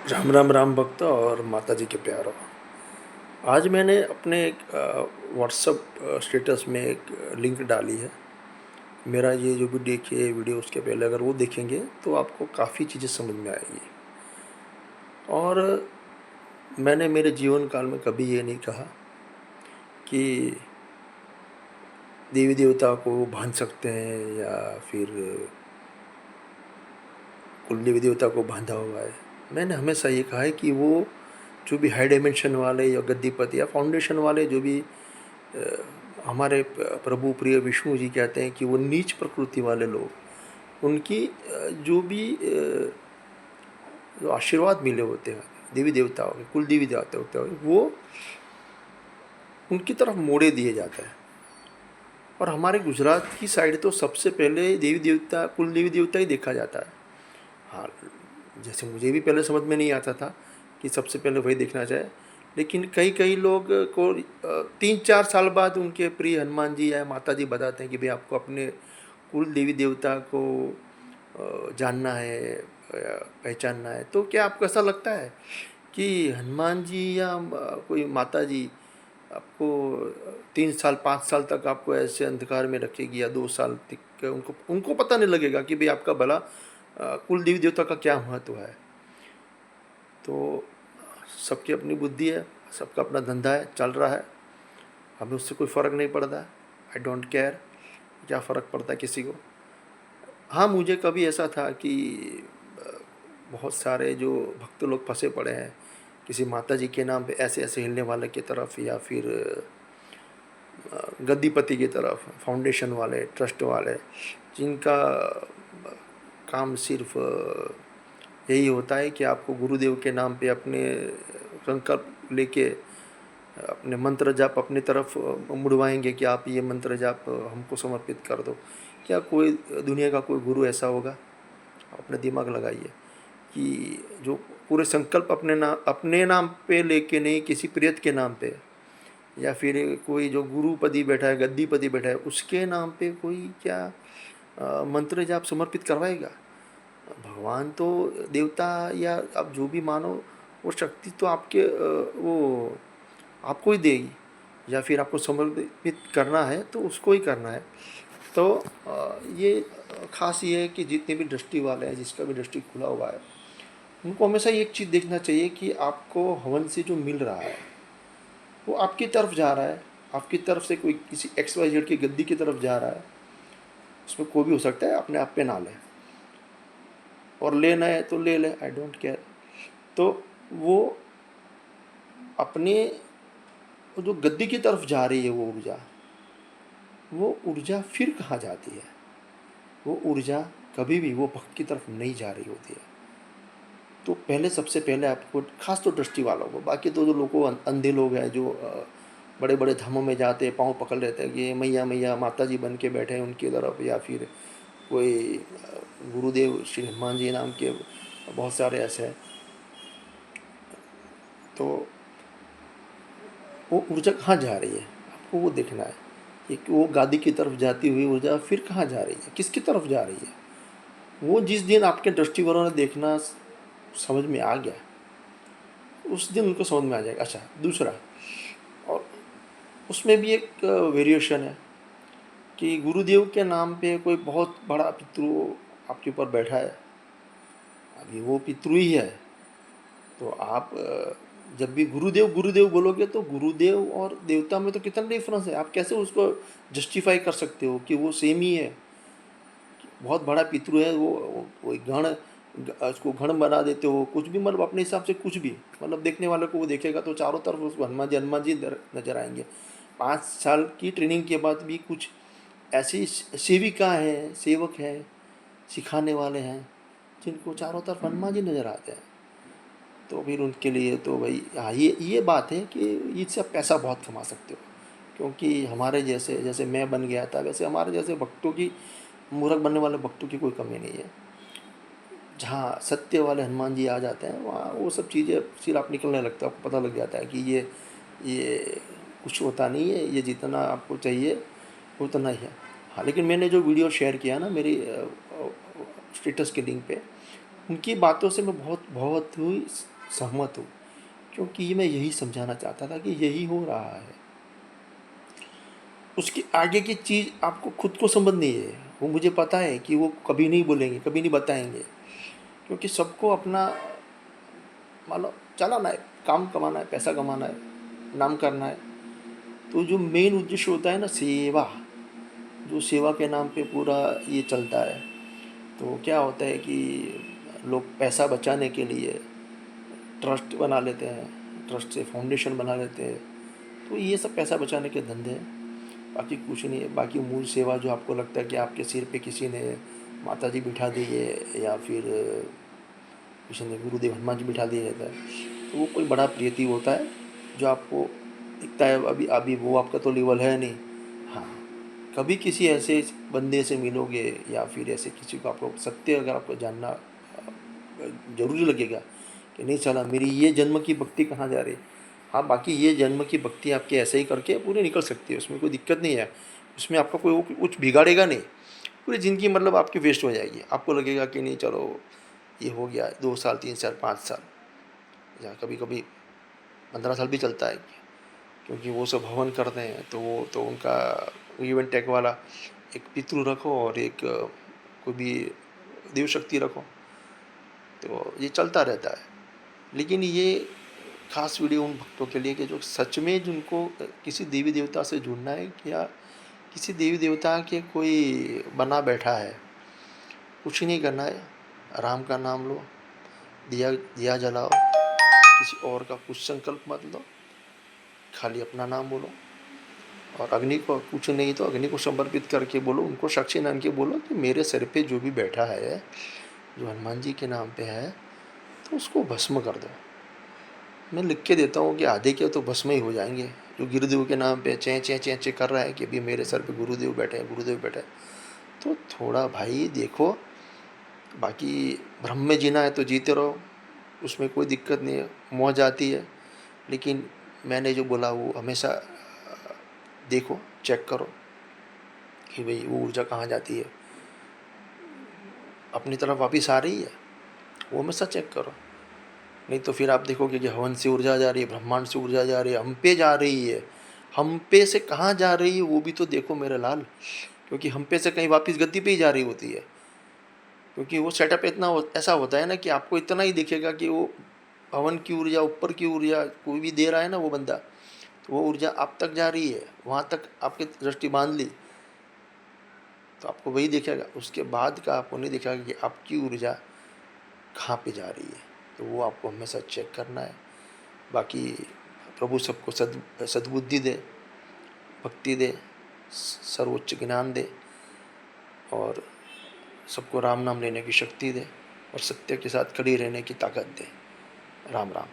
राम राम राम भक्त और माता जी के प्यारो। आज मैंने अपने व्हाट्सअप स्टेटस में एक लिंक डाली है। मेरा ये जो भी देखिए वीडियो, उसके पहले अगर वो देखेंगे तो आपको काफ़ी चीज़ें समझ में आएगी। और मैंने मेरे जीवन काल में कभी ये नहीं कहा कि देवी देवता को बांध सकते हैं या फिर कुल देवी देवता को बांधा हुआ है। मैंने हमेशा ये कहा है कि वो जो भी हाई डायमेंशन वाले या गद्दीपति या फाउंडेशन वाले जो भी हमारे प्रभु प्रिय विष्णु जी कहते हैं कि वो नीच प्रकृति वाले लोग, उनकी जो भी जो आशीर्वाद मिले होते हैं देवी देवताओं के, कुल देवी देवता होते हैं, वो उनकी तरफ मोड़े दिए जाते हैं। और हमारे गुजरात की साइड तो सबसे पहले देवी देवता, कुल देवी देवता ही देखा जाता है। हाँ, जैसे मुझे भी पहले समझ में नहीं आता था कि सबसे पहले वही देखना चाहिए, लेकिन कई कई लोग को 3-4 साल बाद उनके प्रिय हनुमान जी या माता जी बताते हैं कि भाई आपको अपने कुल देवी देवता को जानना है, पहचानना है। तो क्या आपको ऐसा लगता है कि हनुमान जी या कोई माता जी आपको 3 साल 5 साल तक आपको ऐसे अंधकार में रखेगी, या 2 साल तक उनको उनको पता नहीं लगेगा कि भाई आपका भला कुल देवी देवता का क्या महत्व है? तो सबकी अपनी बुद्धि है, सबका अपना धंधा है, चल रहा है। हमें उससे कोई फ़र्क नहीं पड़ता। आई डोंट केयर क्या फ़र्क पड़ता है किसी को। हाँ, मुझे कभी ऐसा था कि बहुत सारे जो भक्त लोग फंसे पड़े हैं किसी माता जी के नाम पे ऐसे ऐसे हिलने वाले की तरफ, या फिर गद्दीपति की तरफ, फाउंडेशन वाले, ट्रस्ट वाले, जिनका काम सिर्फ यही होता है कि आपको गुरुदेव के नाम पे अपने संकल्प लेके अपने मंत्र जाप अपनी तरफ मुड़वाएंगे कि आप ये मंत्र जाप हमको समर्पित कर दो। क्या कोई दुनिया का कोई गुरु ऐसा होगा? अपने दिमाग लगाइए कि जो पूरे संकल्प अपने नाम पे लेके नहीं, किसी प्रियत के नाम पे, या फिर कोई जो गुरुपति बैठा है, गद्दीपति बैठा है, उसके नाम पे कोई क्या मंत्र जाप समर्पित करवाएगा? भगवान तो, देवता या आप जो भी मानो, वो शक्ति तो आपके वो आपको ही देगी, या फिर आपको समर्पित करना है तो उसको ही करना है। तो ये खास ये है कि जितने भी दृष्टि वाले हैं, जिसका भी दृष्टि खुला हुआ है, उनको हमेशा एक चीज़ देखना चाहिए कि आपको हवन से जो मिल रहा है वो आपकी तरफ जा रहा है। आपकी तरफ से कोई किसी XYZ की गद्दी की तरफ जा रहा है, उसमें कोई भी हो सकता है, अपने आप पे ना ले, और लेना है तो ले ले, आई डोंट केयर। तो वो अपने जो गद्दी की तरफ जा रही है वो ऊर्जा फिर कहाँ जाती है? वो ऊर्जा कभी भी वो भक्त की तरफ नहीं जा रही होती है। तो पहले, सबसे पहले आपको, खास तो दृष्टि वालों को, बाकी तो जो लोगों अंधे लोग हैं जो बड़े बड़े धामों में जाते हैं, पाँव पकड़ लेते हैं कि मैया मैया माता जी बन के बैठे हैं उनकी तरफ, या फिर कोई गुरुदेव श्री हनुमान जी नाम के बहुत सारे ऐसे हैं। तो वो ऊर्जा कहाँ जा रही है आपको वो देखना है कि वो गादी की तरफ जाती हुई ऊर्जा फिर कहाँ जा रही है, किसकी तरफ जा रही है। वो जिस दिन आपके दृष्टिवरों ने देखना समझ में आ गया, उस दिन उनको समझ में आ जाएगा। अच्छा, दूसरा, और उसमें भी एक वेरिएशन है कि गुरुदेव के नाम पे कोई बहुत बड़ा पितृ आपके ऊपर बैठा है। अभी वो पितृ ही है, तो आप जब भी गुरुदेव गुरुदेव बोलोगे तो गुरुदेव और देवता में तो कितना डिफरेंस है। आप कैसे उसको जस्टिफाई कर सकते हो कि वो सेम ही है? बहुत बड़ा पितृ है, वो गण, उसको गण बना देते हो, कुछ भी, मतलब अपने हिसाब से कुछ भी, मतलब देखने वाले को वो देखेगा तो चारों तरफ उसको हनुमान जी नजर आएंगे। 5 साल की ट्रेनिंग के बाद भी कुछ ऐसी सेविका हैं, सेवक हैं, सिखाने वाले हैं, जिनको चारों तरफ हनुमान जी नजर आते हैं। तो फिर उनके लिए तो भाई, हाँ, ये बात है कि इससे आप पैसा बहुत कमा सकते हो। क्योंकि हमारे जैसे, जैसे मैं बन गया था, वैसे हमारे जैसे भक्तों की, मूर्ख बनने वाले भक्तों की कोई कमी नहीं है। जहाँ सत्य वाले हनुमान जी आ जाते हैं, वहाँ वो सब चीज़ें सिर आप निकलने लगता है, आपको पता लग जाता है कि ये कुछ होता नहीं है, ये जितना आपको चाहिए उतना ही है। हाँ, लेकिन मैंने जो वीडियो शेयर किया ना मेरी स्टेटस के लिंक पे, उनकी बातों से मैं बहुत बहुत ही सहमत हूँ, क्योंकि मैं यही समझाना चाहता था कि यही हो रहा है। उसकी आगे की चीज़ आपको खुद को समझनी है। वो मुझे पता है कि वो कभी नहीं बोलेंगे, कभी नहीं बताएंगे, क्योंकि सबको अपना मान लो चलाना है, काम कमाना है, पैसा कमाना है, नाम करना है। तो जो मेन उद्देश्य होता है ना, सेवा, जो सेवा के नाम पे पूरा ये चलता है, तो क्या होता है कि लोग पैसा बचाने के लिए ट्रस्ट बना लेते हैं, ट्रस्ट से फाउंडेशन बना लेते हैं। तो ये सब पैसा बचाने के धंधे हैं, बाकी कुछ नहीं है। बाकी मूल सेवा जो आपको लगता है कि आपके सिर पे किसी ने माता जी बिठा दी है, या फिर किसी ने गुरुदेव हनुमान जी बिठा दिया जाता है, तो वो कोई बड़ा प्रियति होता है जो आपको दिखता है। अभी अभी वो आपका तो लेवल है नहीं। हाँ, कभी किसी ऐसे बंदे से मिलोगे, या फिर ऐसे किसी को आपको सत्य अगर आपको जानना जरूरी लगेगा कि नहीं चला मेरी ये जन्म की भक्ति कहाँ जा रही। हाँ, बाकी ये जन्म की भक्ति आपकी ऐसे ही करके पूरी निकल सकती है, उसमें कोई दिक्कत नहीं है। उसमें आपका कोई वो कुछ बिगाड़ेगा नहीं। पूरी ज़िंदगी मतलब आपकी वेस्ट हो जाएगी। आपको लगेगा कि नहीं चलो ये हो गया, 2 साल 3 साल 5 साल, या कभी कभी 15 साल भी चलता है, क्योंकि वो सब हवन करते हैं। तो वो तो उनका इवेंट टैग वाला एक पितृ रखो और एक कोई भी देव शक्ति रखो, तो ये चलता रहता है। लेकिन ये खास वीडियो उन भक्तों के लिए कि जो सच में जिनको किसी देवी देवता से जुड़ना है, या किसी देवी देवता के कोई बना बैठा है, कुछ नहीं करना है। राम का नाम लो, दिया दिया जलाओ, किसी और का कुछ संकल्प मत लो, खाली अपना नाम बोलो। और अग्नि को कुछ नहीं तो अग्नि को समर्पित करके बोलो, उनको साक्षी मान के बोलो कि मेरे सिर पे जो भी बैठा है, जो हनुमान जी के नाम पे है, तो उसको भस्म कर दो। मैं लिख के देता हूँ कि आधे के तो भस्म ही हो जाएंगे। जो गुरुदेव के नाम पे चें चें चें चें कर रहा है कि अभी मेरे सर पे गुरुदेव बैठे हैं, गुरुदेव बैठे हैं, तो थोड़ा भाई देखो। बाकी भ्रम में जीना है तो जीते रहो, उसमें कोई दिक्कत नहीं है, मौज आती है। लेकिन मैंने जो बोला वो हमेशा देखो, चेक करो कि भाई वो ऊर्जा कहाँ जाती है, अपनी तरफ वापस आ रही है, वो हमेशा चेक करो। नहीं तो फिर आप देखोगे कि हवन से ऊर्जा जा रही है, ब्रह्मांड से ऊर्जा जा रही है, हम पे जा रही है। हम पे से कहाँ जा रही है वो भी तो देखो मेरे लाल, क्योंकि हम पे से कहीं वापस गद्दी पे ही जा रही होती है। क्योंकि वो सेटअप ऐसा होता है ना कि आपको इतना ही दिखेगा कि वो हवन की ऊर्जा, ऊपर की ऊर्जा कोई भी दे रहा है ना वो बंदा, तो वो ऊर्जा आप तक जा रही है, वहाँ तक आपकी दृष्टि बांध ली, तो आपको वही दिखेगा। उसके बाद का आपको नहीं दिखेगा कि आपकी ऊर्जा कहाँ पे जा रही है। तो वो आपको हमेशा चेक करना है। बाकी प्रभु सबको सद्बुद्धि दे, भक्ति दे, सर्वोच्च ज्ञान दे, और सबको राम नाम लेने की शक्ति दे, और सत्य के साथ खड़ी रहने की ताकत दे। राम राम।